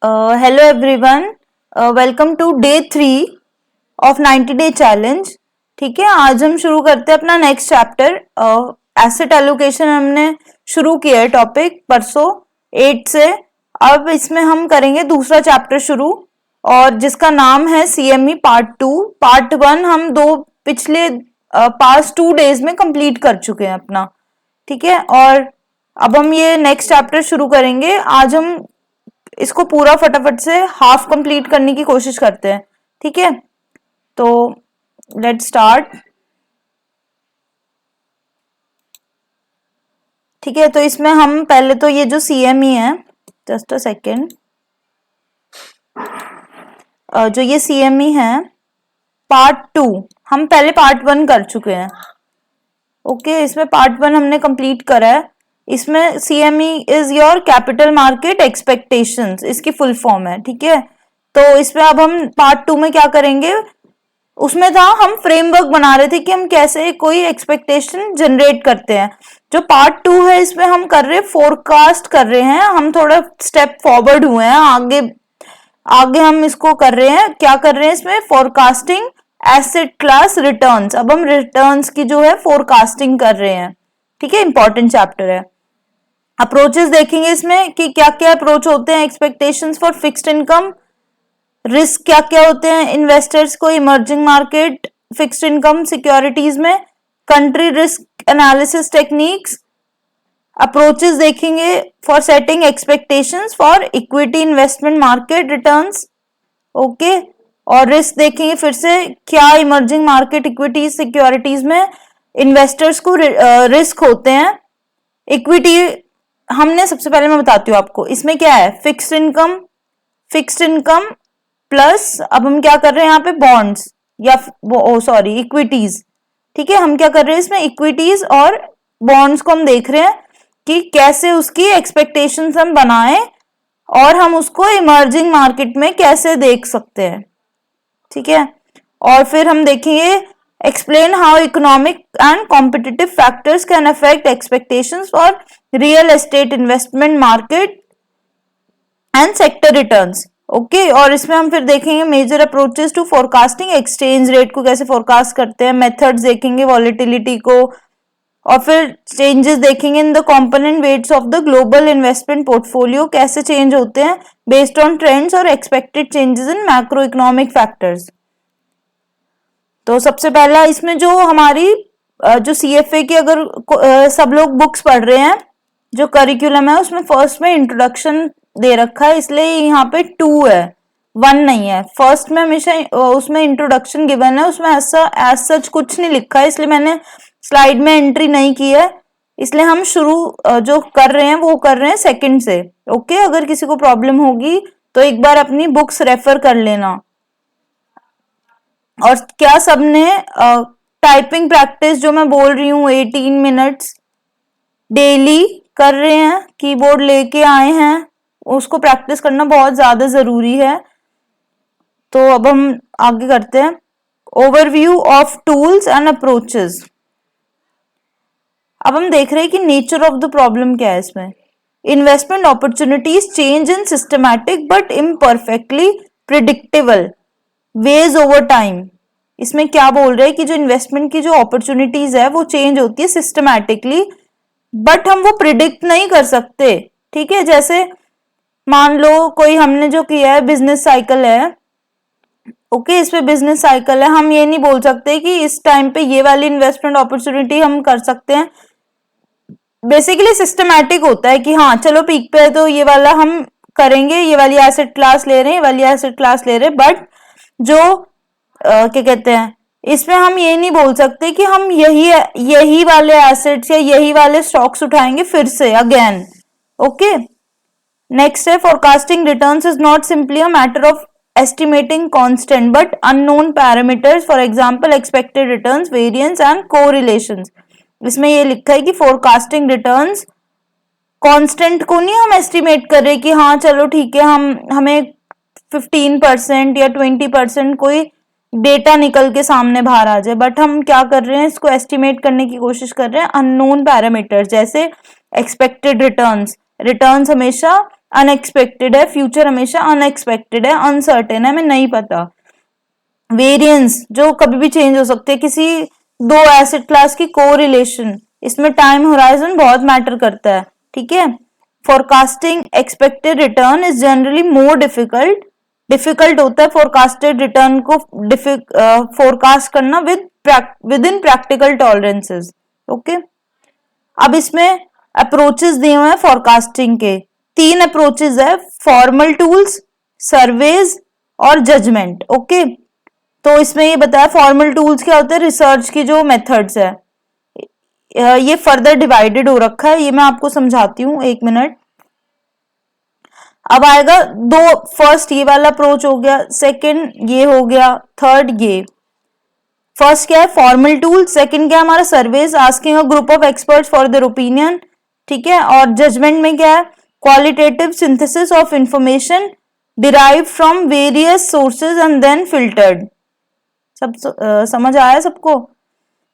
Hello everyone, welcome to day 3 of 90 day challenge। ठीक है, आज हम शुरू करते हैं अपना नेक्स्ट चैप्टर। एसेट एलोकेशन हमने शुरू किया है टॉपिक परसों 8 से। अब इसमें हम करेंगे दूसरा चैप्टर शुरू, और जिसका नाम है CME पार्ट 2। पार्ट 1 हम पिछले पास्ट 2 डेज में कंप्लीट कर चुके हैं अपना। ठीक है, और अब हम ये नेक्स्ट चैप्टर शुरू करेंगे। आज हम इसको पूरा फटाफट से हाफ कंप्लीट करने की कोशिश करते हैं। ठीक है, तो लेट्स स्टार्ट। ठीक है, तो इसमें हम पहले तो ये जो CME है, जस्ट अ सेकेंड, जो ये CME है पार्ट 2, हम पहले पार्ट 1 कर चुके हैं। ओके, इसमें पार्ट 1 हमने कंप्लीट करा है। इसमें CME is your capital market expectations, इसकी फुल फॉर्म है। ठीक है, तो इसमें अब हम पार्ट 2 में क्या करेंगे, उसमें था हम फ्रेमवर्क बना रहे थे कि हम कैसे कोई एक्सपेक्टेशन जनरेट करते हैं। जो पार्ट 2 है इसमें हम कर रहे फोरकास्ट कर रहे हैं, हम थोड़ा स्टेप फॉरवर्ड हुए हैं, आगे हम इसको कर रहे हैं। क्या कर रहे हैं इसमें, फोरकास्टिंग एसेट क्लास रिटर्न्स। अब हम रिटर्न्स की जो है फोरकास्टिंग कर रहे हैं। ठीक है, इंपॉर्टेंट चैप्टर है। अप्रोचेस देखेंगे इसमें कि क्या क्या अप्रोच होते हैं expectations for fixed income, risk क्या क्या होते हैं इन्वेस्टर्स को emerging market fixed income securities में, country risk analysis techniques, approaches देखेंगे for setting expectations for equity investment market returns. Okay, और रिस्क देखेंगे फिर से, क्या इमर्जिंग मार्केट इक्विटी सिक्योरिटीज में इन्वेस्टर्स को रिस्क होते हैं। इक्विटी हमने सबसे पहले मैं बताती हूँ आपको, इसमें क्या है, फिक्स्ड इनकम प्लस अब हम क्या कर रहे हैं यहाँ पे बॉन्ड्स या सॉरी इक्विटीज। ठीक है, हम क्या कर रहे हैं इसमें इक्विटीज और बॉन्ड्स को हम देख रहे हैं कि कैसे उसकी एक्सपेक्टेशंस हम बनाएं और हम उसको इमर्जिंग मार्केट में कैसे देख सकते हैं। ठीक है, और फिर हम देखेंगे explain how economic and competitive factors can affect expectations for real estate investment market and sector returns। Okay, और इसमें हम फिर देखेंगे major approaches to forecasting, exchange rate को कैसे फोरकास्ट करते हैं, मेथड्स देखेंगे वॉलेटिलिटी को, और फिर चेंजेस देखेंगे in the component weights of the global investment portfolio, कैसे चेंज होते हैं बेस्ड ऑन ट्रेंड्स और expected changes in macro economic factors. तो सबसे पहला इसमें जो हमारी जो CFA की अगर सब लोग बुक्स पढ़ रहे हैं, जो करिकुलम है उसमें फर्स्ट में इंट्रोडक्शन दे रखा है, इसलिए यहाँ पे 2 है, 1 नहीं है। फर्स्ट में हमेशा उसमें इंट्रोडक्शन गिवन है, उसमें ऐसा एज सच कुछ नहीं लिखा है, इसलिए मैंने स्लाइड में एंट्री नहीं की है। इसलिए हम शुरू जो कर रहे हैं वो कर रहे हैं सेकंड से। ओके, अगर किसी को प्रॉब्लम होगी तो एक बार अपनी बुक्स रेफर कर लेना। और क्या सबने टाइपिंग प्रैक्टिस जो मैं बोल रही हूँ 18 मिनट्स डेली कर रहे हैं, कीबोर्ड लेके आए हैं, उसको प्रैक्टिस करना बहुत ज्यादा जरूरी है। तो अब हम आगे करते हैं, overview of tools and approaches. अब हम देख रहे हैं कि नेचर ऑफ द प्रॉब्लम क्या है इसमें, investment opportunities change in systematic but imperfectly predictable ways over time. इसमें क्या बोल रहे हैं कि जो इन्वेस्टमेंट की जो अपॉर्चुनिटीज है वो चेंज होती है सिस्टमैटिकली, बट हम वो प्रिडिक्ट नहीं कर सकते। ठीक है, जैसे मान लो कोई हमने जो किया है बिजनेस साइकिल है, ओके, इसमें बिजनेस साइकिल है, हम ये नहीं बोल सकते कि इस टाइम पे ये वाली इन्वेस्टमेंट अपॉर्चुनिटी हम कर सकते हैं। बेसिकली सिस्टमैटिक होता है कि हाँ चलो पीक पे है तो ये वाला हम करेंगे, ये वाली एसेट क्लास ले रहे हैं, ये वाली एसेट क्लास ले रहे हैं, बट जो क्या कहते हैं, इसमें हम ये नहीं बोल सकते कि हम यही वाले एसेट्स या यही वाले स्टॉक्स उठाएंगे फिर से अगेन। ओके, नेक्स्ट है forecasting returns is not simply a matter of estimating constant but unknown parameters, for example expected returns, variance and correlations। इसमें ये लिखा है कि फोरकास्टिंग रिटर्न्स कांस्टेंट को नहीं हम एस्टिमेट कर रहे कि हाँ चलो ठीक है हमें 15% या 20% कोई डेटा निकल के सामने बाहर आ जाए, बट हम क्या कर रहे हैं, इसको एस्टिमेट करने की कोशिश कर रहे हैं अननोन पैरामीटर्स, जैसे एक्सपेक्टेड रिटर्न्स हमेशा अनएक्सपेक्टेड है, फ्यूचर हमेशा अनएक्सपेक्टेड है, अनसर्टेन है, हमें नहीं पता। वेरिएंस जो कभी भी चेंज हो सकते हैं, किसी दो एसेट क्लास की कोरिलेशन, इसमें टाइम होराइजन बहुत मैटर करता है, ठीक है। Forecasting expected return is generally more difficult, difficult होता है फोरकास्टेड रिटर्न को फोरकास्ट करना with in practical tolerances, okay. अब इसमें अप्रोचेस दिए हुए हैं फोरकास्टिंग के, तीन अप्रोचेस है, फॉर्मल टूल्स, सर्वेज और जजमेंट, ओके। तो इसमें ये बताया फॉर्मल टूल्स क्या होते हैं, रिसर्च की जो मेथड्स है, ये फर्दर डिवाइडेड हो रखा है, ये मैं आपको समझाती हूँ, एक मिनट। अब आएगा दो, फर्स्ट ये वाला अप्रोच हो गया, सेकंड ये हो गया, थर्ड ये। फर्स्ट क्या है फॉर्मल टूल, सेकंड क्या है हमारा surveys, asking a group of experts for their opinion, ठीक है। और जजमेंट में क्या है, qualitative synthesis of information derive from various sources and then filtered. सब समझ आया सबको।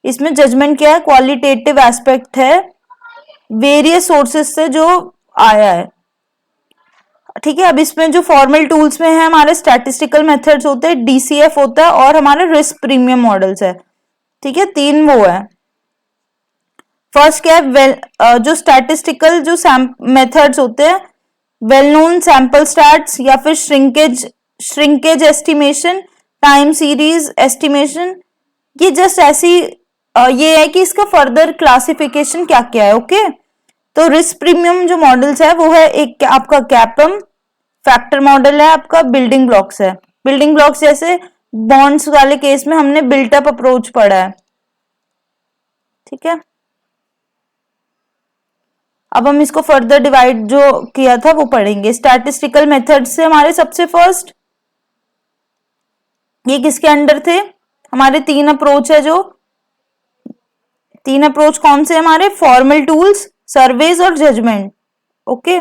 इसमें जजमेंट क्या है, क्वालिटेटिव एस्पेक्ट है, वेरियस सोर्सेज से जो आया है, ठीक है। अब इसमें जो फॉर्मल टूल्स में है हमारे स्टैटिस्टिकल मेथड्स होते हैं, डीसीएफ होता है और हमारे रिस्क प्रीमियम मॉडल्स है, ठीक है, तीन वो है। फर्स्ट क्या है, जो स्टैटिस्टिकल जो मेथड्स होते हैं, वेल नोन सैंपल स्टैट्स या फिर shrinkage estimation, time series estimation, ये जस्ट ऐसी ये है कि इसका फर्दर क्लासिफिकेशन क्या क्या है, ओके। तो रिस्क प्रीमियम जो मॉडल्स है वो है एक आपका कैपम, फैक्टर मॉडल है आपका, बिल्डिंग ब्लॉक्स है। बिल्डिंग ब्लॉक्स जैसे बॉन्ड्स वाले केस में हमने बिल्टअप अप्रोच पढ़ा है, ठीक है। अब हम इसको फर्दर डिवाइड जो किया था वो पढ़ेंगे। स्टैटिस्टिकल मेथड से हमारे सबसे फर्स्ट ये किसके अंडर थे, हमारे तीन अप्रोच है, जो तीन अप्रोच कौन से हमारे, फॉर्मल टूल्स, सर्वेज और जजमेंट, ओके।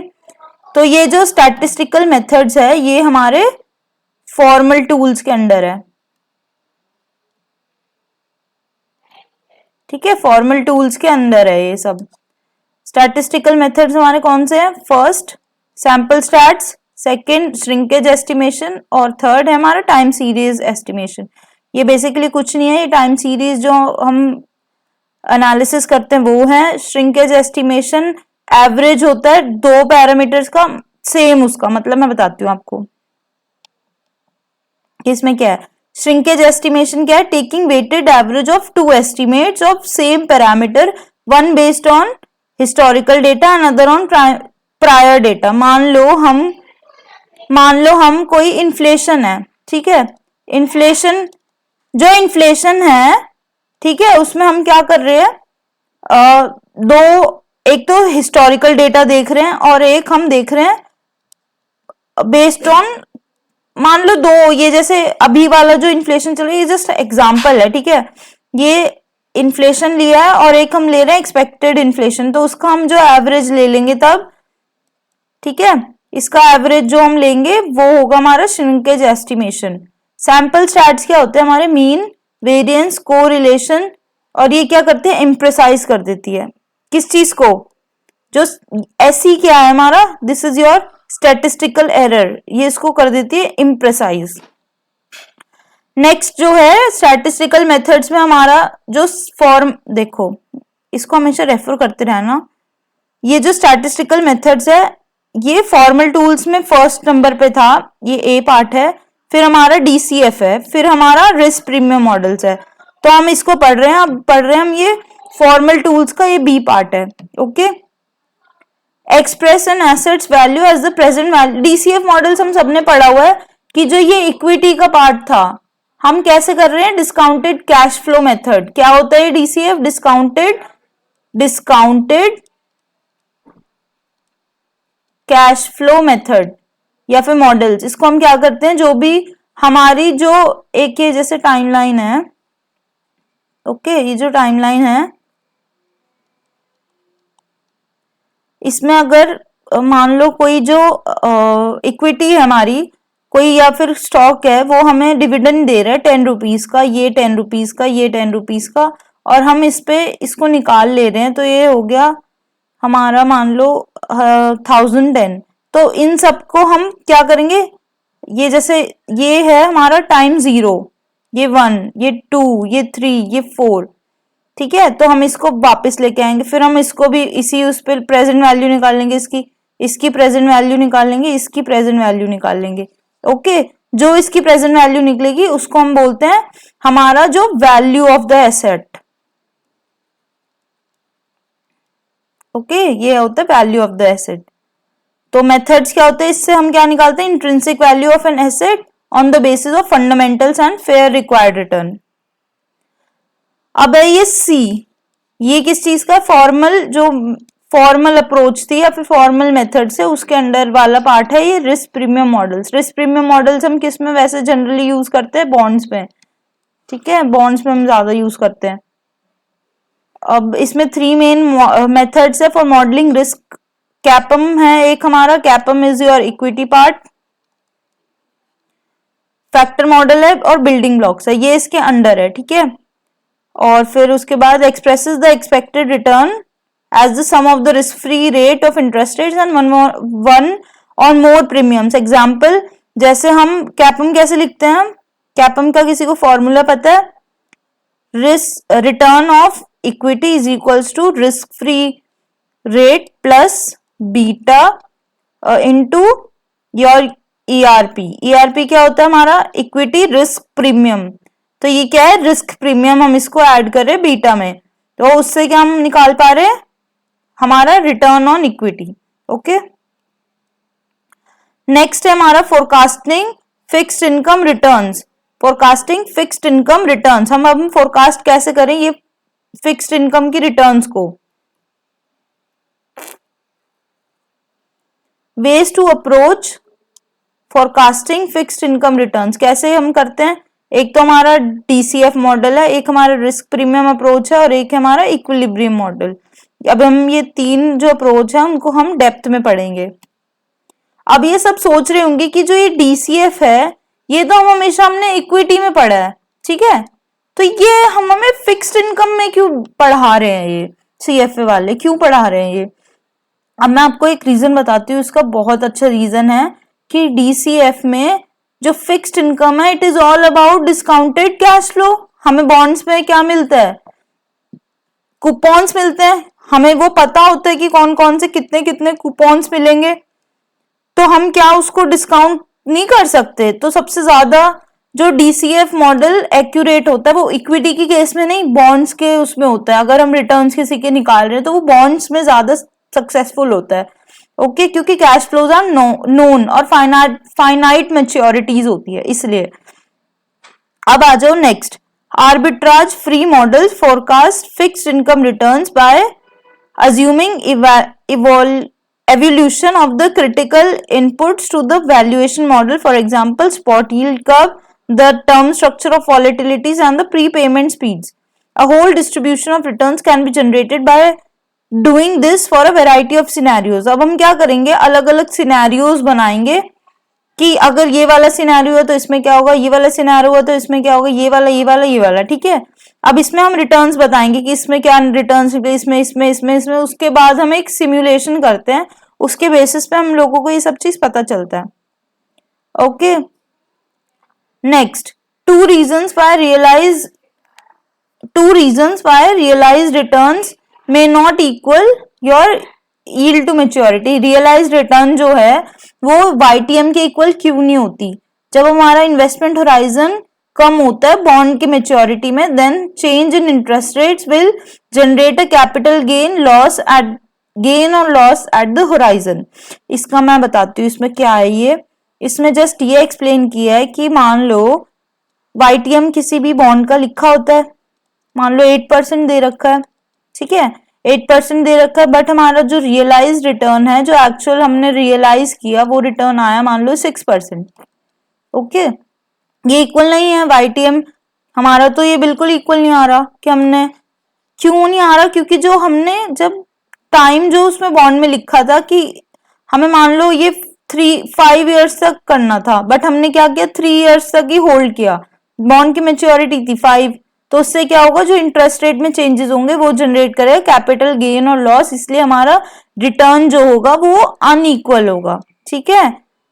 तो ये जो स्टैटिस्टिकल मेथड्स है ये हमारे फॉर्मल टूल्स के अंडर है, ठीक है, फॉर्मल टूल्स के अंदर है ये सब। स्टैटिस्टिकल मेथड्स हमारे कौन से हैं, first sample stats, second shrinkage estimation और थर्ड है हमारा टाइम सीरीज एस्टिमेशन। ये बेसिकली कुछ नहीं है, ये टाइम सीरीज जो हम एनालिसिस करते हैं वो है। श्रिंकेज एस्टिमेशन एवरेज होता है दो पैरामीटर्स का, सेम उसका मतलब मैं बताती हूँ आपको इसमें क्या है। श्रिंकेज एस्टिमेशन क्या है, taking weighted average of two estimates of same parameter, one based on historical data and other on prior data. मान लो हम कोई इन्फ्लेशन है, ठीक है, इन्फ्लेशन जो इन्फ्लेशन है, ठीक है, उसमें हम क्या कर रहे हैं, दो, एक तो हिस्टोरिकल डेटा देख रहे हैं और एक हम देख रहे हैं बेस्ड ऑन, मान लो दो, ये जैसे अभी वाला जो इन्फ्लेशन चल रही है ये जस्ट एग्जांपल है, ठीक है, ये इन्फ्लेशन लिया है और एक हम ले रहे हैं एक्सपेक्टेड इन्फ्लेशन, तो उसका हम जो एवरेज ले लेंगे तब, ठीक है, इसका एवरेज जो हम लेंगे वो होगा हमारा श्रिंकेज एस्टिमेशन। सैंपल स्टैट्स क्या होते हैं हमारे, मीन, वेरिएंस, कोरिलेशन, और ये क्या करते हैं, इम्प्रेसाइज कर देती है किस चीज को, जो ऐसी क्या है हमारा, this is your statistical error, ये इसको कर देती है इम्प्रेसाइज। नेक्स्ट जो है स्टैटिस्टिकल मेथड्स में हमारा जो फॉर्म, देखो इसको हमेशा रेफर करते रहना, ये जो स्टैटिस्टिकल मेथड्स है ये फॉर्मल टूल्स में फर्स्ट नंबर पे था, ये ए पार्ट है, फिर हमारा डीसीएफ है, फिर हमारा रिस्क प्रीमियम मॉडल्स है, तो हम इसको पढ़ रहे हैं, अब पढ़ रहे हैं हम ये फॉर्मल टूल्स का, ये बी पार्ट है, okay. Express an asset's value as the present value, DCF models हम सबने पढ़ा हुआ है कि जो ये इक्विटी का पार्ट था हम कैसे कर रहे हैं, डिस्काउंटेड कैश फ्लो मेथड। क्या होता है DCF, discounted cash flow method या फिर मॉडल्स। इसको हम क्या करते हैं, जो भी हमारी जो एक ये जैसे टाइमलाइन है, ओके, ये जो टाइमलाइन है इसमें अगर मान लो कोई जो इक्विटी है हमारी कोई या फिर स्टॉक है, वो हमें डिविडेंड दे रहा है 10 रुपीज का, ये 10 रुपीज का, ये 10 रुपीज का, और हम इस पे इसको निकाल ले रहे हैं, तो ये हो गया हमारा मान लो 1010। तो तो इन सबको हम क्या करेंगे, ये जैसे ये है हमारा टाइम 0, ये 1, ये 2, ये 3, ये 4, ठीक है। तो हम इसको वापस लेके आएंगे, फिर हम इसको भी इसी उस पर प्रेजेंट वैल्यू निकाल लेंगे, इसकी प्रेजेंट वैल्यू निकाल लेंगे, इसकी प्रेजेंट वैल्यू निकाल लेंगे। ओके, जो इसकी प्रेजेंट वैल्यू निकलेगी उसको हम बोलते हैं हमारा जो value of the asset. Okay, ये होता है वैल्यू ऑफ द एसेट। तो मेथड्स क्या होते हैं, इससे हम क्या निकालते हैं, intrinsic value of an asset on the basis of fundamentals and fair required return. अब है ये सी, ये किस चीज का, फॉर्मल, जो फॉर्मल अप्रोच थी या फिर फॉर्मल मेथड से उसके अंडर वाला पार्ट है ये risk premium models. Risk premium models हम किस में वैसे जनरली यूज करते हैं, बॉन्ड्स में, ठीक है, बॉन्ड्स में हम ज्यादा यूज करते हैं। अब इसमें 3 मेन मेथड्स है फॉर मॉडलिंग रिस्क। कैपम है एक हमारा, कैपम is your equity part, factor model है और बिल्डिंग ब्लॉक्स है, ये इसके अंडर है, ठीक है। और फिर उसके बाद expresses the expected return as the sum of the risk free rate of interest rates and one or more premiums. Example, जैसे हम कैपम कैसे लिखते हैं, कैपम का किसी को फॉर्मूला पता है, risk return of equity is equals to risk free rate plus beta into your ERP. ERP क्या होता है हमारा, इक्विटी रिस्क प्रीमियम, तो ये क्या है, रिस्क प्रीमियम, हम इसको ऐड कर रहे हैं बीटा में, तो उससे क्या हम निकाल पा रहे हैं, हमारा return on equity. Okay, next है हमारा forecasting fixed income returns. Forecasting fixed income returns, हम अब फोरकास्ट कैसे करें ये फिक्स्ड इनकम की रिटर्न्स को। Ways to approach forecasting fixed income returns, कैसे हम करते हैं, एक तो हमारा डीसीएफ मॉडल है, एक हमारा रिस्क प्रीमियम अप्रोच है और एक है हमारा इक्विलिब्रियम मॉडल। अब हम ये 3 जो अप्रोच है उनको हम डेप्थ में पढ़ेंगे। अब ये सब सोच रहे होंगे कि जो ये डीसीएफ है ये तो हम हमेशा हमने इक्विटी में पढ़ा है, ठीक है, तो ये हम हमें फिक्स्ड इनकम में क्यों पढ़ा रहे हैं, ये सीएफए वाले क्यों पढ़ा रहे हैं ये। अब मैं आपको एक रीजन बताती हूँ, इसका बहुत अच्छा रीजन है कि डीसीएफ में जो फिक्स्ड इनकम है it is all about discounted cash flow. हमें बॉन्ड्स में क्या मिलता है, कूपन्स मिलते हैं, हमें वो पता होता है कि कौन कौन से कितने कितने कूपन्स मिलेंगे, तो हम क्या उसको डिस्काउंट नहीं कर सकते। तो सबसे ज्यादा जो डीसीएफ मॉडल एक्यूरेट होता है वो इक्विटी के केस में नहीं, बॉन्ड्स के उसमें होता है। अगर हम रिटर्न्स किसी के निकाल रहे हैं तो वो बॉन्ड्स में ज्यादा सक्सेसफुल होता है। ओके, क्योंकि कैश फ्लोज आर नोन और फाइनाइट मैच्योरिटीज होती है, इसलिए। अब आ जाओ next, arbitrage free model forecast fixed income returns by assuming evolution of the critical inputs to the valuation model, for example spot yield curve, the term structure of volatilities and the prepayment speeds. A whole distribution of returns can be generated by doing this for a variety of scenarios. अब हम क्या करेंगे, अलग अलग scenarios बनाएंगे कि अगर ये वाला सिनेरियो है तो इसमें क्या होगा, ये वाला सिनेरियो है तो इसमें क्या होगा, ये वाला ये वाला ये वाला, ठीक है। अब इसमें हम रिटर्न्स बताएंगे कि इसमें क्या रिटर्न्स निकले, इसमें इसमें इसमें इसमें, उसके बाद हम एक सिमुलेशन करते हैं, उसके बेसिस पे हम लोगों को ये सब चीज पता चलता है। Okay, next, two reasons why realised returns may not equal your yield to maturity. Realised return जो है वो YTM के इक्वल क्यों नहीं होती। जब हमारा इन्वेस्टमेंट होराइजन कम होता है बॉन्ड की मैच्योरिटी में, then change in interest rates will generate a capital gain और लॉस एट द होराइजन। इसका मैं बताती हूँ इसमें क्या है। ये इसमें जस्ट ये एक्सप्लेन किया है कि मान लो YTM किसी भी बॉन्ड का लिखा होता है, मान लो 8% दे रखा है, ठीक है, 8% दे रखा है, बट हमारा जो रियलाइज रिटर्न है, जो एक्चुअल हमने रियलाइज किया वो रिटर्न आया मान लो 6%। ओके, ये इक्वल नहीं है YTM हमारा, तो ये बिल्कुल इक्वल नहीं आ रहा। कि हमने क्यों नहीं आ रहा, क्योंकि जो हमने जब टाइम जो उसमें बॉन्ड में लिखा था कि हमें मान लो ये 5 ईयर्स तक करना था, बट हमने क्या किया 3 ईयर्स तक ही होल्ड किया, बॉन्ड की मैच्योरिटी थी 5, तो उससे क्या होगा, जो इंटरेस्ट रेट में चेंजेस होंगे वो जनरेट करेगा कैपिटल गेन और लॉस, इसलिए हमारा रिटर्न जो होगा वो अनइक्वल होगा, ठीक है।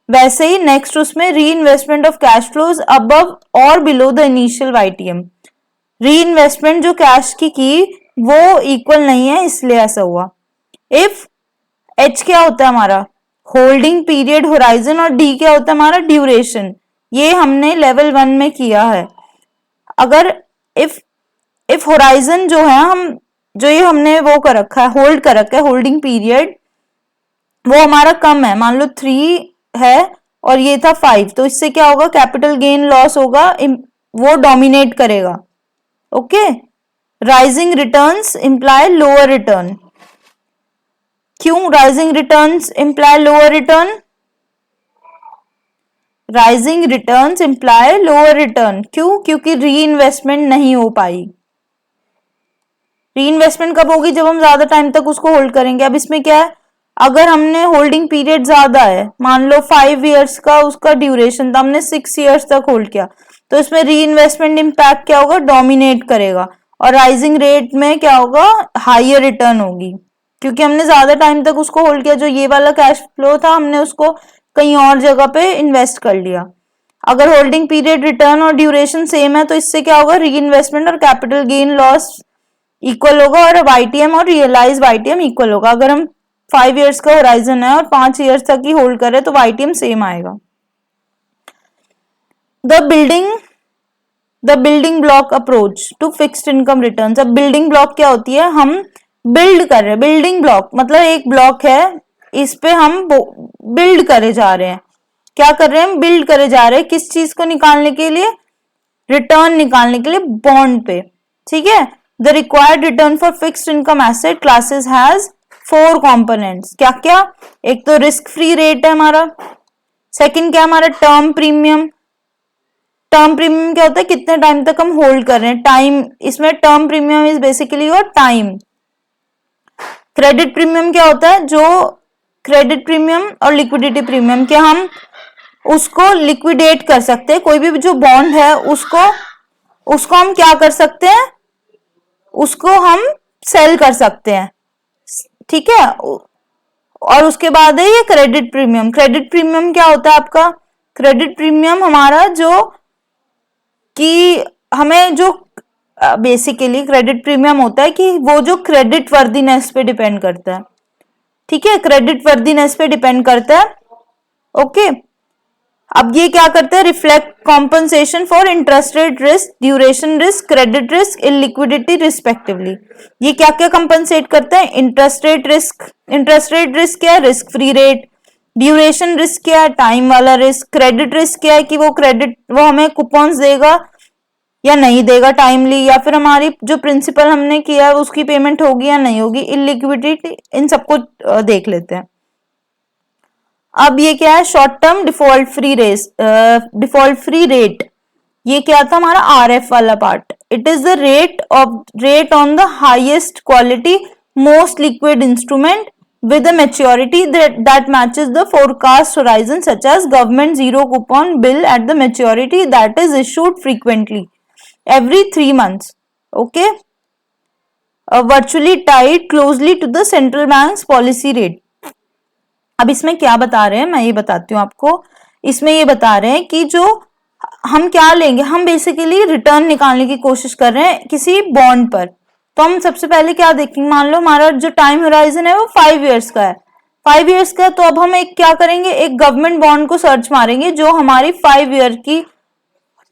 वैसे ही नेक्स्ट उसमें री investment of cash flows above और बिलो द इनिशियल वाईटीएम, री इन्वेस्टमेंट जो कैश की वो इक्वल नहीं है इसलिए ऐसा हुआ। इफ एच क्या होता है हमारा होल्डिंग पीरियड होराइजन और डी क्या होता है हमारा ड्यूरेशन, ये हमने लेवल 1 में किया है। अगर इफ होराइजन जो है हम जो ये हमने वो कर रखा है होल्ड कर रखा है होल्डिंग पीरियड वो हमारा कम है, मान लो 3 है और ये था 5, तो इससे क्या होगा कैपिटल गेन लॉस होगा, वो डोमिनेट करेगा। Okay, rising returns imply lower return. क्यों rising returns imply lower return? Rising returns imply lower return क्यों? क्योंकि री इन्वेस्टमेंट नहीं हो पाई। री इन्वेस्टमेंट कब होगी? जब हम ज्यादा टाइम तक उसको होल्ड करेंगे। अब इसमें क्या है, अगर हमने होल्डिंग पीरियड ज्यादा है, मान लो 5 इयर्स का उसका ड्यूरेशन था, हमने 6 इयर्स तक होल्ड किया, तो इसमें री इन्वेस्टमेंट इम्पैक्ट क्या होगा? डोमिनेट करेगा। और राइजिंग रेट में क्या होगा? हाइयर रिटर्न होगी, क्योंकि हमने ज्यादा टाइम तक उसको होल्ड किया। जो ये वाला कैश फ्लो था हमने उसको कहीं और जगह पे इन्वेस्ट कर लिया। अगर होल्डिंग पीरियड, रिटर्न और ड्यूरेशन सेम है तो इससे क्या होगा? री इन्वेस्टमेंट और कैपिटल गेन लॉस इक्वल होगा और वाईटीएम और रियलाइज वाईटीएम इक्वल होगा। अगर हम 5 इयर्स का होराइजन है और 5 इयर्स तक ही होल्ड करे तो वाईटीएम सेम आएगा। The building block approach to fixed income returns. अब बिल्डिंग ब्लॉक क्या होती है? हम बिल्ड कर रहे हैं। बिल्डिंग ब्लॉक मतलब एक ब्लॉक है, इस पे हम बिल्ड करे जा रहे हैं। क्या कर रहे हैं? बिल्ड करे जा रहे हैं। किस चीज को निकालने के लिए? रिटर्न निकालने के लिए बॉन्ड पे। ठीक है। The required return for fixed income asset classes has 4 components. क्या क्या? एक तो रिस्क फ्री रेट है हमारा, सेकंड क्या हमारा? Term premium. टर्म प्रीमियम क्या होता है? कितने टाइम तक हम होल्ड कर रहे हैं, टाइम। इसमें term premium is basically your time. Credit premium क्या होता है? जो क्रेडिट प्रीमियम और लिक्विडिटी प्रीमियम के हम उसको लिक्विडेट कर सकते हैं। कोई भी जो बॉन्ड है उसको हम क्या कर सकते हैं? उसको हम सेल कर सकते हैं। ठीक है। और उसके बाद है ये क्रेडिट प्रीमियम। क्रेडिट प्रीमियम क्या होता है आपका? क्रेडिट प्रीमियम हमारा जो कि हमें जो बेसिकली क्रेडिट प्रीमियम होता है कि वो जो क्रेडिट वर्दीनेस पे डिपेंड करता है। ठीक है, क्रेडिट वर्दीनेस पे डिपेंड करता है। ओके, अब ये क्या करता है? Reflect compensation for interest rate risk, duration risk, credit risk, illiquidity respectively. ये क्या क्या कंपनसेट करता है? Interest rate risk. Interest rate risk क्या है? Risk free rate. Duration risk क्या है? टाइम वाला रिस्क। क्रेडिट रिस्क क्या है कि वो हमें कूपन्स देगा या नहीं देगा टाइमली, या फिर हमारी जो प्रिंसिपल हमने किया है उसकी पेमेंट होगी या नहीं होगी। इलिक्विडिटी, इन सबको देख लेते हैं। अब ये क्या है? Short term default free rate. ये क्या था हमारा? आरएफ वाला part. It is the rate on the highest quality most liquid instrument with a maturity that matches the forecast horizon, such as government zero coupon bill at the maturity that is issued frequently every 3 months. Okay, virtually tied closely to the central bank's policy rate. अब इसमें क्या बता रहे हैं मैं ये बताती हूँ आपको। इसमें ये बता रहे हैं कि जो हम क्या लेंगे, हम बेसिकली रिटर्न निकालने की कोशिश कर रहे हैं किसी बॉन्ड पर। तो हम सबसे पहले क्या देखेंगे? मान लो हमारा जो टाइम होराइजन है वो 5 इयर्स का है। 5 इयर्स का है तो अब हम एक क्या करेंगे? एक गवर्नमेंट बॉन्ड को सर्च मारेंगे जो हमारी 5 ईयर की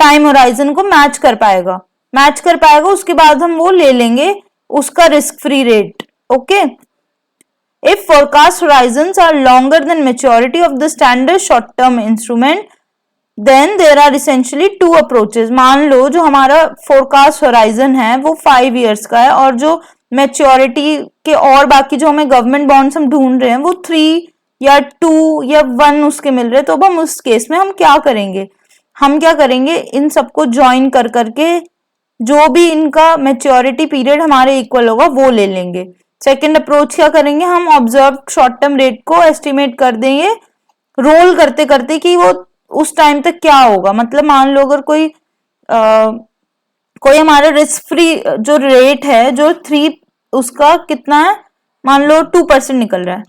टाइम होराइजन को मैच कर पाएगा। उसके बाद हम वो ले लेंगे, उसका risk free rate. Okay, if forecast horizons are longer than maturity of the standard short term instrument then there are essentially 2 approaches. मान लो जो हमारा फोरकास्ट होराइजन है वो 5 इयर्स का है और जो मेच्योरिटी के और बाकी जो हमें गवर्नमेंट बॉन्ड्स हम ढूंढ रहे हैं वो 3 या 2 या 1 उसके मिल रहे हैं। तो अब हम उस केस में हम क्या करेंगे? इन सबको ज्वाइन कर करके जो भी इनका मेच्योरिटी पीरियड हमारे इक्वल होगा वो ले लेंगे। सेकेंड अप्रोच क्या करेंगे? हम ऑब्जर्व शॉर्ट टर्म रेट को एस्टिमेट कर देंगे रोल करते करते कि वो उस टाइम तक क्या होगा। मतलब मान लो अगर कोई हमारा रिस्क फ्री जो रेट है जो 3 उसका कितना है, मान लो 2% निकल रहा है।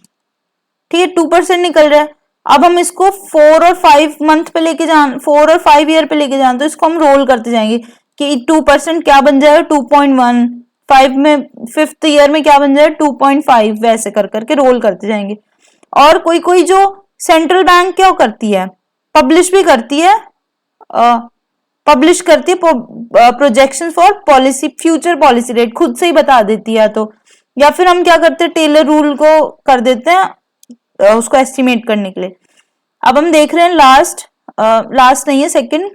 ठीक है, 2% निकल रहा है अब हम इसको 4 और 5 मंथ पे लेके जान 4 और 5 ईयर पे लेके जान, तो इसको हम रोल करते जाएंगे कि 2% क्या बन जाएगा 2.1, 5 में 5th ईयर में क्या बन जाएगा 2.5, वैसे कर करके रोल करते जाएंगे। और कोई कोई जो सेंट्रल बैंक क्या करती है, पब्लिश भी करती है, projection for policy, future policy rate खुद से ही बता देती है। तो या फिर हम क्या करते हैं, टेलर रूल को कर देते हैं उसको एस्टिमेट करने के लिए। अब हम देख रहे हैं लास्ट नहीं है, second,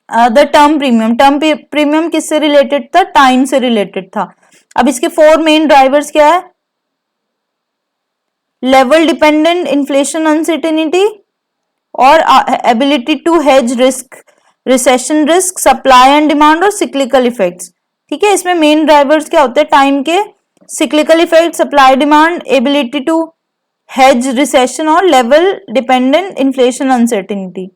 the term premium. Term premium किससे रिलेटेड था, टाइम से रिलेटेड था। अब इसके 4 मेन ड्राइवर्स क्या है, लेवल डिपेंडेंट इन्फ्लेशन अनसर्टेनिटी और ability to hedge risk, recession risk, supply and demand और सिक्लिकल इफेक्ट्स। ठीक है, इसमें मेन ड्राइवर्स क्या होते हैं टाइम के, cyclical effect, supply demand, ability to hedge recession और level dependent inflation uncertainty.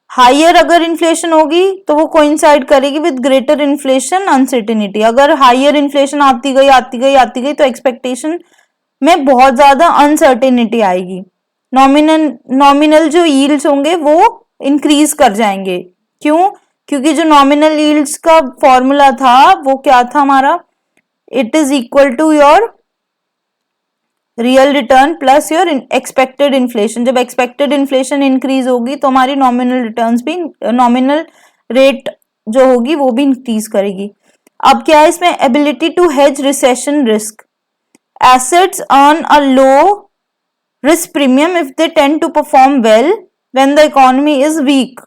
Higher अगर इन्फ्लेशन होगी तो वो कोइंसाइड करेगी विद ग्रेटर इन्फ्लेशन अनसर्टेनिटी। अगर हायर इन्फ्लेशन आती गई तो एक्सपेक्टेशन में बहुत ज्यादा अनसर्टेनिटी आएगी। नॉमिनल जो यील्ड्स होंगे वो इंक्रीज कर जाएंगे। क्यों? क्योंकि जो नॉमिनल यील्ड्स का फॉर्मूला था वो क्या था हमारा, it is equal to your real return plus your expected inflation. जब एक्सपेक्टेड इन्फ्लेशन इंक्रीज होगी तो हमारी नॉमिनल रिटर्न्स भी, नॉमिनल रेट जो होगी वो भी इंक्रीज करेगी। अब क्या है इसमें, ability to hedge recession risk. Assets earn a low risk premium if they tend to perform well when the economy is weak.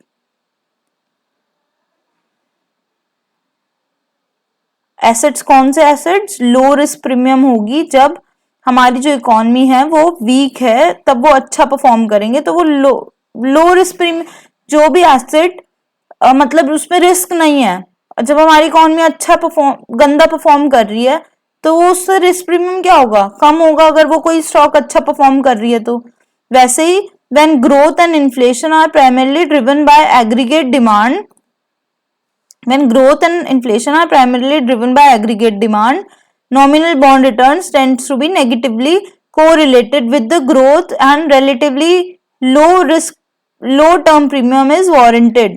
Assets कौन से एसेट्स, लो रिस्क प्रीमियम होगी जब हमारी जो इकोनॉमी है वो वीक है, तब वो अच्छा परफॉर्म करेंगे। तो वो लो रिस्क प्रीमियम, जो भी एसेट मतलब उसमें रिस्क नहीं है, जब हमारी इकोनॉमी अच्छा गंदा परफॉर्म कर रही है तो उससे रिस्क प्रीमियम क्या होगा, कम होगा अगर वो कोई स्टॉक अच्छा परफॉर्म कर रही है तो। वैसे ही when growth and inflation are primarily driven by aggregate demand, when growth and inflation are primarily driven by aggregate demand, nominal bond returns tends to be negatively correlated with the growth and relatively low term premium is warranted.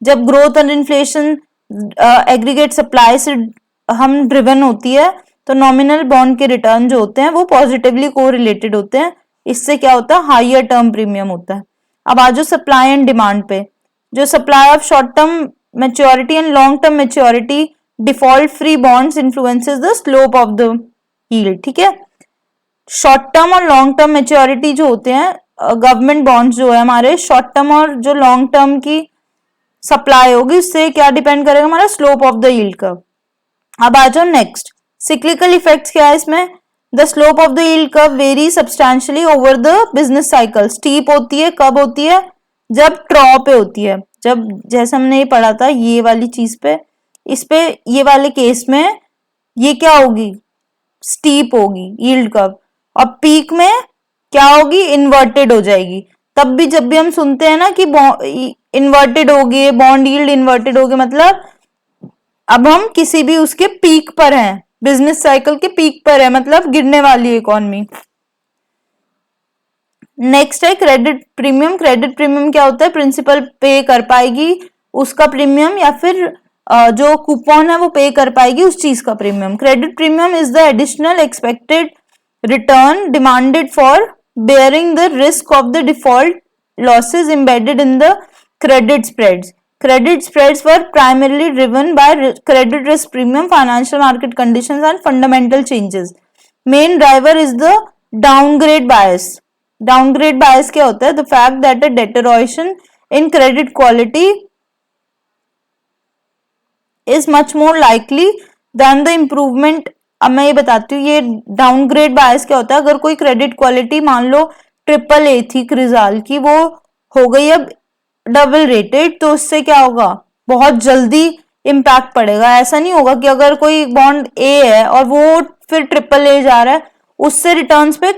जब growth और inflation aggregate supply से हम driven होती है तो nominal bond के return जो होते हैं वो पॉजिटिवली कोरिलेटेड होते हैं। इससे क्या होता है, हायर टर्म प्रीमियम होता है। अब आ जाओ सप्लाई एंड डिमांड पे। जो supply of short term maturity and long term maturity default free bonds influences the slope of the yield. ठीक है, शॉर्ट टर्म और लॉन्ग टर्म मैच्योरिटी जो होते हैं, गवर्नमेंट बॉन्ड्स जो है हमारे, शॉर्ट टर्म और जो लॉन्ग टर्म की सप्लाई होगी उससे क्या डिपेंड करेगा, हमारा slope of the yield curve. अब आ जाओ नेक्स्ट, सिक्लिकल इफेक्ट्स क्या है इसमें, the slope of the yield curve very substantially over the business cycle. Steep होती है कब होती है, जब ट्रॉ पे होती है, जब जैसे हमने ये पढ़ा था ये वाली चीज पे, इस पे ये वाले केस में ये क्या होगी, स्टीप होगी यील्ड कर्व, और पीक में क्या होगी, इन्वर्टेड हो जाएगी। तब भी जब भी हम सुनते हैं ना कि इन्वर्टेड हो गए, बॉन्ड यील्ड इन्वर्टेड हो गए, मतलब अब हम किसी भी उसके पीक पर हैं, बिजनेस साइकिल के पीक पर है, मतलब गिरने वाली है इकोनॉमी। नेक्स्ट है क्रेडिट प्रीमियम। क्रेडिट प्रीमियम क्या होता है, प्रिंसिपल पे कर पाएगी उसका प्रीमियम या फिर जो कूपन है वो पे कर पाएगी उस चीज का premium. Credit premium is the additional expected return demanded for bearing the risk of the default losses embedded in the credit spreads. Credit spreads were primarily driven by credit risk premium, financial market conditions and fundamental changes. Main driver is the downgrade bias. Downgrade bias क्या होता है, the fact that a deterioration in credit quality is much more likely than the improvement. अब मैं ये बताती हूँ ये downgrade बायस क्या होता है। अगर कोई क्रेडिट क्वालिटी मान लो AAA थी क्रिजाल की, वो हो गई अब डबल रेटेड, तो उससे क्या होगा, बहुत जल्दी इम्पैक्ट पड़ेगा। ऐसा नहीं होगा कि अगर कोई बॉन्ड A है और वो फिर AAA जा रहा है, उससे रिटर्न्स पे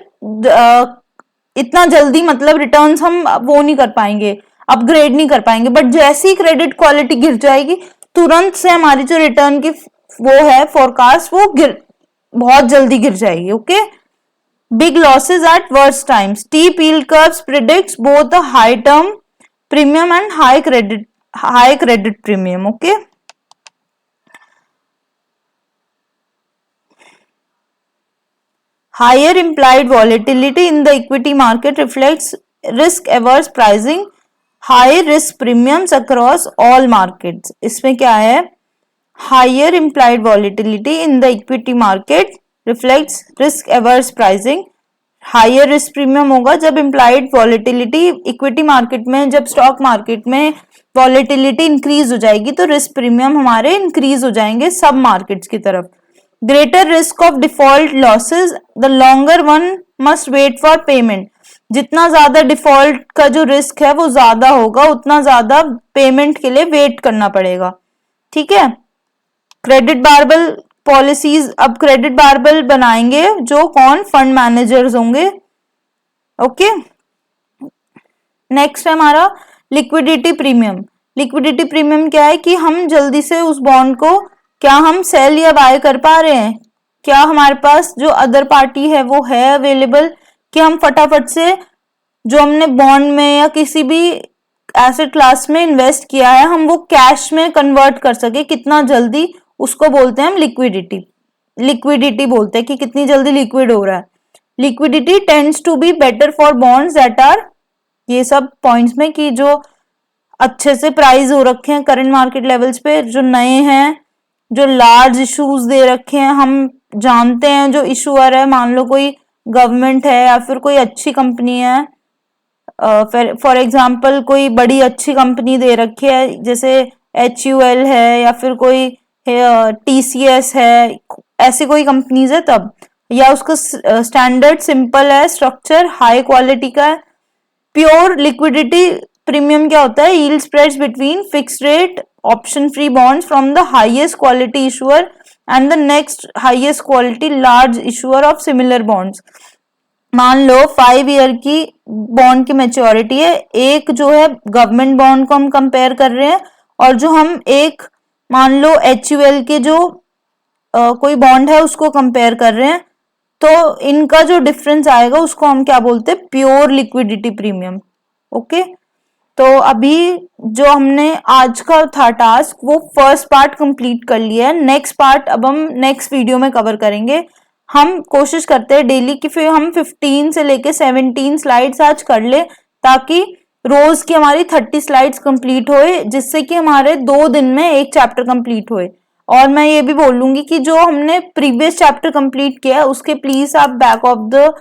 इतना जल्दी मतलब रिटर्न्स हम वो नहीं कर पाएंगे, अपग्रेड नहीं कर पाएंगे। बट जैसी ही क्रेडिट क्वालिटी गिर जाएगी तुरंत से हमारी जो रिटर्न की वो है फोरकास्ट वो बहुत जल्दी गिर जाएगी। Okay, big losses at worst times. Steep yield curves predicts both a high term premium and high credit premium. Okay. Higher implied volatility in the equity market reflects risk averse pricing, high risk premiums across all markets. इसमें क्या है? Higher implied volatility in the equity market reflects risk averse pricing. Higher risk premium होगा जब implied volatility equity market में, जब stock market में volatility increase हो जाएगी तो रिस्क प्रीमियम हमारे इंक्रीज हो जाएंगे सब मार्केट्स की तरफ. Greater risk of default losses, the longer one must wait for payment. जितना ज्यादा डिफॉल्ट का जो रिस्क है वो ज्यादा होगा, उतना ज्यादा पेमेंट के लिए वेट करना पड़ेगा. ठीक है. क्रेडिट बारबल पॉलिसीज, अब क्रेडिट बारबल बनाएंगे जो कौन? फंड मैनेजर्स होंगे. ओके. नेक्स्ट है हमारा लिक्विडिटी प्रीमियम. लिक्विडिटी प्रीमियम क्या है कि हम जल्दी से उस बॉन्ड को क्या हम सेल या बाय कर पा रहे हैं, क्या हमारे पास जो अदर पार्टी है वो है अवेलेबल कि हम फटाफट से जो हमने बॉन्ड में या किसी भी एसेट क्लास में इन्वेस्ट किया है हम वो कैश में कन्वर्ट कर सके कितना जल्दी, उसको बोलते हैं हम लिक्विडिटी. लिक्विडिटी बोलते हैं कि कितनी जल्दी लिक्विड हो रहा है. Liquidity tends to be better for bonds that are, ये सब पॉइंट्स में कि जो अच्छे से प्राइस हो रखे हैं करंट मार्केट लेवल्स पे, जो नए हैं, जो लार्ज इश्यूज दे रखे हैं, हम जानते हैं जो इशूअर है, मान लो कोई गवर्नमेंट है या फिर कोई अच्छी कंपनी है, फॉर एग्जाम्पल कोई बड़ी अच्छी कंपनी दे रखी है जैसे HUL है या फिर कोई TCS है, ऐसी कोई कंपनीज है तब, या उसका स्टैंडर्ड सिंपल है, स्ट्रक्चर हाई क्वालिटी का है. प्योर लिक्विडिटी प्रीमियम क्या होता है? Yield spreads between fixed rate option free bonds from the highest quality issuer and the next highest quality large issuer of similar bonds. मान लो 5 year की bond की maturity है, एक जो है गवर्नमेंट बॉन्ड को हम कंपेयर कर रहे हैं और जो हम एक मान लो HUL के जो कोई बॉन्ड है उसको कंपेयर कर रहे हैं, तो इनका जो डिफरेंस आएगा उसको हम क्या बोलते हैं? Pure liquidity premium. ओके. तो अभी जो हमने आज का था टास्क वो फर्स्ट पार्ट कंप्लीट कर लिया है. नेक्स्ट पार्ट अब हम नेक्स्ट वीडियो में कवर करेंगे. हम कोशिश करते हैं डेली की फिर हम 15 से लेके 17 स्लाइड्स आज कर ले ताकि रोज की हमारी 30 स्लाइड्स कंप्लीट होए, जिससे कि हमारे 2 दिन में एक चैप्टर कंप्लीट होए. और मैं ये भी बोलूंगी कि जो हमने प्रीवियस चैप्टर कंप्लीट किया है उसके प्लीज आप बैक ऑफ द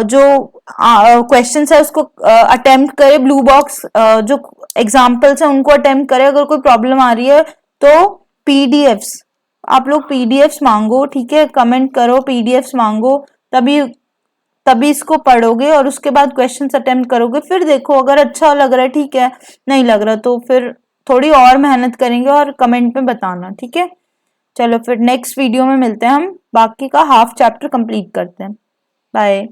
जो क्वेश्चंस है उसको अटेम्प्ट करें. ब्लू बॉक्स जो एग्जांपल्स है उनको अटेम्प्ट करें. अगर कोई प्रॉब्लम आ रही है तो पीडीएफ्स, आप लोग पीडीएफ्स मांगो. ठीक है. कमेंट करो, पीडीएफ्स मांगो, तभी इसको पढ़ोगे और उसके बाद क्वेश्चंस अटेम्प्ट करोगे. फिर देखो अगर अच्छा लग रहा है ठीक है, नहीं लग रहा तो फिर थोड़ी और मेहनत करेंगे और कमेंट में बताना. ठीक है. चलो फिर नेक्स्ट वीडियो में मिलते हैं, हम बाकी का हाफ चैप्टर कंप्लीट करते हैं. बाय.